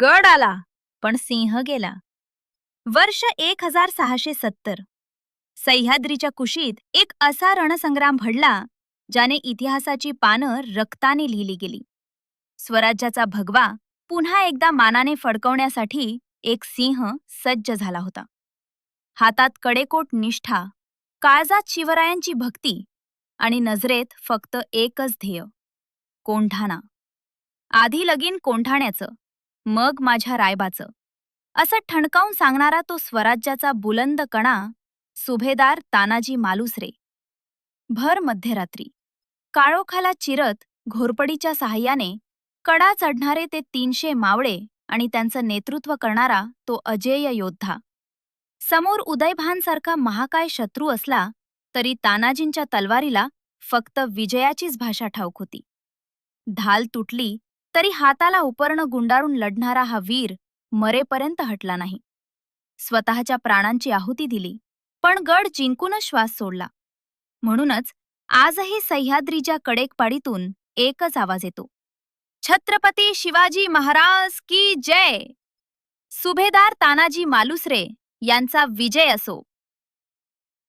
गड आला, पण सिंह गेला. वर्ष 1670. सह्याद्रीच्या कुशीत एक असा रणसंग्राम घडला, ज्याने इतिहासाची पानं रक्ताने लिहिली गेली. स्वराज्याचा भगवा पुन्हा एकदा मानाने फडकवण्यासाठी एक सिंह सज्ज झाला होता. हातात कडेकोट निष्ठा, काळजात शिवरायांची भक्ती आणि नजरेत फक्त एकच ध्येय, कोंढाणा. आधी लगीन कोंढाण्याचं, मग माझ्या रायबाचं, असं ठणकावून सांगणारा तो स्वराज्याचा बुलंद कणा, सुभेदार तानाजी मालुसरे. भर मध्यरात्री काळोखाला चिरत घोरपडीच्या साहाय्याने कडा चढणारे ते 300 मावळे आणि त्यांचं नेतृत्व करणारा तो अजेय योद्धा. समोर उदयभानसारखा महाकाय शत्रू असला तरी तानाजींच्या तलवारीला फक्त विजयाचीच भाषा ठाऊक होती. ढाल तुटली तरी हाताला उपर्ण गुंडाळून लढणारा हा वीर मरेपर्यंत हटला नाही. स्वतःच्या प्राणांची आहुती दिली, पण गड जिंकूनच श्वास सोडला. म्हणूनच आजही सह्याद्रीच्या कडेकपाडीतून एकच आवाज येतो, छत्रपती शिवाजी महाराज की जय. सुभेदार तानाजी मालुसरे यांचा विजय असो.